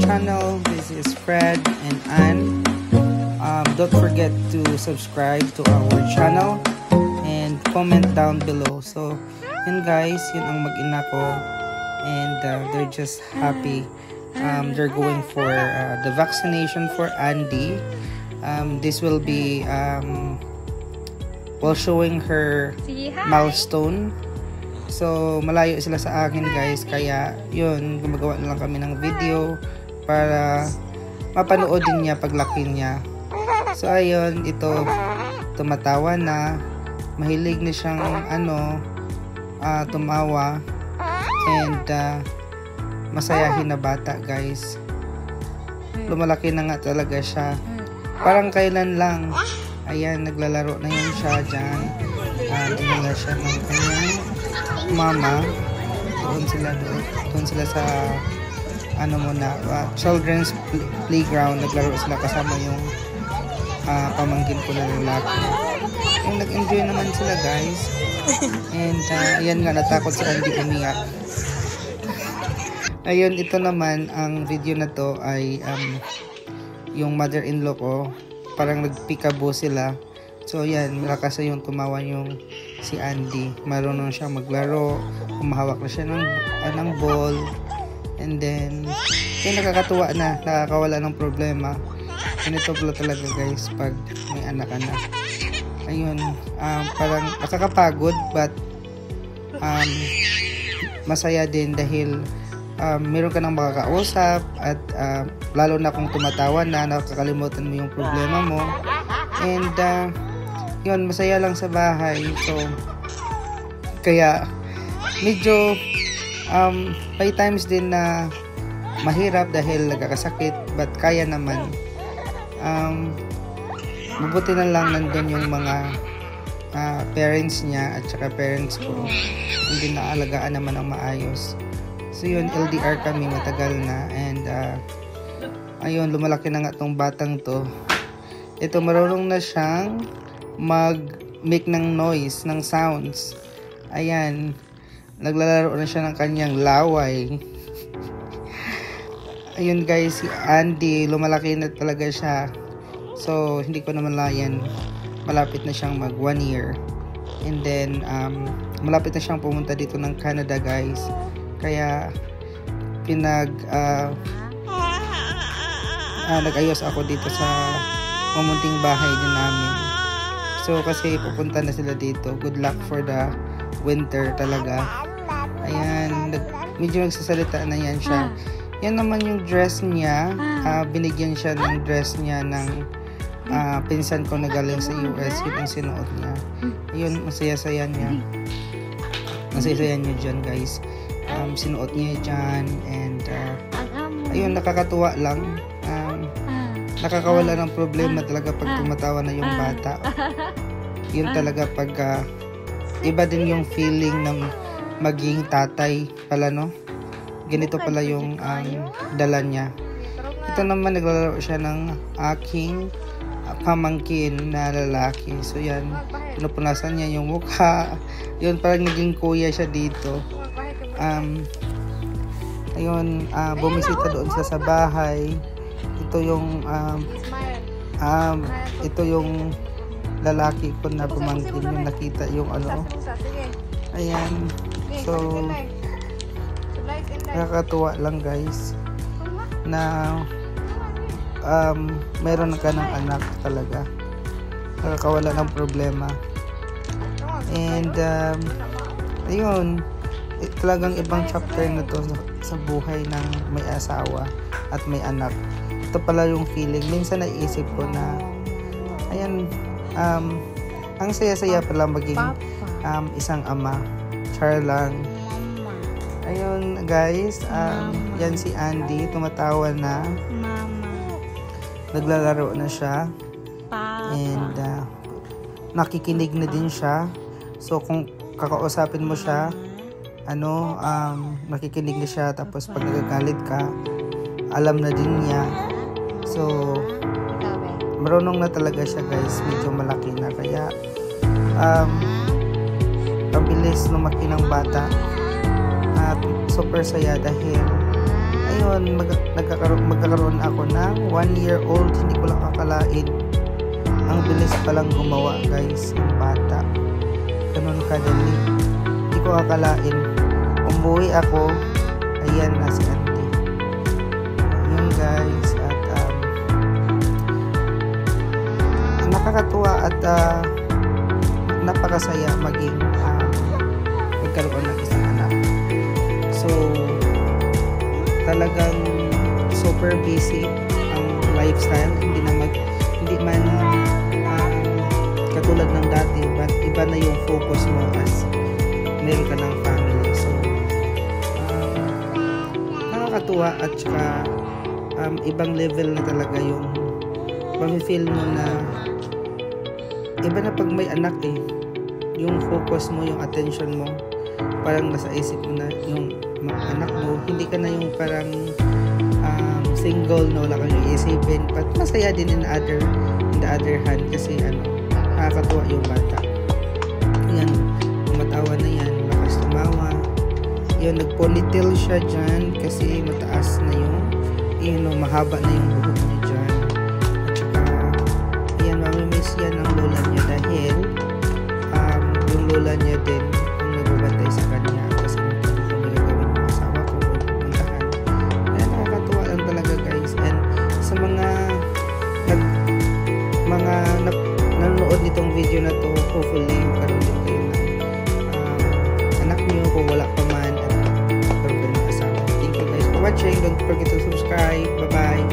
channel. This is Fred and Ann. Don't forget to subscribe to our channel and comment down below. So yun guys, yun ang mag-ina ko, and they're just happy. They're going for the vaccination for Andy. This will be while showing her milestone. So malayo sila sa akin guys, kaya yun, gumagawa na lang kami ng video para mapanood din niya paglaki niya. So ayun, ito tumatawa na, mahilig na siyang tumawa, and masayahin na bata guys. Lumalaki na nga talaga siya, parang kailan lang. Ayan, naglalaro na yun siya dyan. Dinala siya ng kanyang mama. Doon sila sa children's playground. Naglaro sila kasama yung pamangkin ko na lalaki. Yung nag-enjoy naman sila guys. And ayan nga, natakot si Andy umiyak. Ayun, ito naman, ang video na to ay yung mother-in-law ko. Parang nagpikabo sila. So yan, malakas na yung tumawa yung si Andy. Marunong siya maglaro, humahawak na siya ng ball, and then yun, nakakatuwa na, nakakawala ng problema. Ganito pala talaga guys pag may anak ka na. Ayun, parang nakakapagod, but masaya din dahil meron ka nang makakausap, at lalo na kung tumatawa na, nakakalimutan mo yung problema mo, and yun, masaya lang sa bahay. So kaya medyo may times din na mahirap dahil nagkakasakit, but kaya naman. Mabuti na lang nandun yung mga parents niya at saka parents ko, hindi naalagaan naman ang maayos. So yun, LDR kami matagal na, and ayun, lumalaki na nga tong batang to. Ito, marunong na siyang mag-make ng noise, ng sounds. Ayan, naglalaro na siya ng kanyang laway. Ayun guys, si Andy, lumalaki na talaga siya. So hindi ko naman layan, malapit na siyang mag 1 year. And then malapit na siyang pumunta dito ng Canada guys. Kaya nag-ayos ako dito sa mamunting bahay din namin. So kasi pupunta na sila dito. Good luck for the winter talaga. Ayan, medyo nagsasalita na yan siya. Yan naman yung dress niya. Binigyan siya ng dress niya ng pinsan ko na galing sa US. Yun ang sinuot niya. Yun, masaya-saya niya. Masaya-saya niya dyan guys. Sinuot niya dyan, and ayun, nakakatuwa lang. Nakakawala ng problema talaga pag tumatawa na yung bata. Yun talaga pag iba din yung feeling ng maging tatay pala, no? Ganito pala yung dala niya. Ito naman, naglalaro siya ng aking pamangkin na lalaki. So yan, pinupunasan niya yung mukha. Yun, parang naging kuya siya dito. Ayun, bumisita doon sila sa bahay. Ito yung lalaki ko na pamangkin, yung nakita yung ayan. So nakakatuwa lang guys na meron ka ng anak talaga, nakakawala ng problema. And ayun, talagang ibang chapter na to sa buhay ng may asawa at may anak. Ito pala yung feeling. Minsan naisip ko na ayan, ang saya-saya pala maging isang ama. Char lang. Ayun guys, yan si Andy, tumatawa na, naglalaro na siya, and nakikinig na din siya. So kung kakausapin mo siya, makikinig na siya. Tapos pag nagagalit ka, alam na din niya. So marunong na talaga siya guys, medyo malaki na, kaya pabilis lumaki ng bata. At super saya dahil ayun, ngayon magkakaroon ako ng 1-year-old. Hindi ko lang akalain. Ang bilis palang gumawa guys, yung bata. Ganun kadali. Hindi ko akalain. Umuwi ako, ayan na si auntie. Yun guys, at nakakatuwa at napakasaya maging magkaroon ng isang anak. So talagang super busy ang lifestyle, hindi man katulad ng dati, but iba na yung focus mo as meron ka ng family. So nakakatuwa at saka ibang level na talaga yung mami-feel mo na iba na pag may anak yung focus mo, yung attention mo parang nasa isip mo na yung anak mo, hindi ka na yung parang single na wala kang iisipin, but masaya din in the other hand kasi nakakatuwa yung bata. Yan, matawa na yan, lakas tumawa. Yun, nag-ponytail siya dyan kasi mataas na mahaba na yung buhok niya dyan. At saka yan, mamimiss yan ang lola niya dahil yung lola niya din ang nagbabantay sa kanya kasi kami gagawin ng asawa ko pupuntahan. Kaya nakakatuwa lang talaga guys. And sa mga nanonood nitong video na to, hopefully magkaroon din kayo ng anak niyo kung wala pa man at magkaroon ng asawa. Thank you guys for watching. Don't forget to subscribe. Bye bye.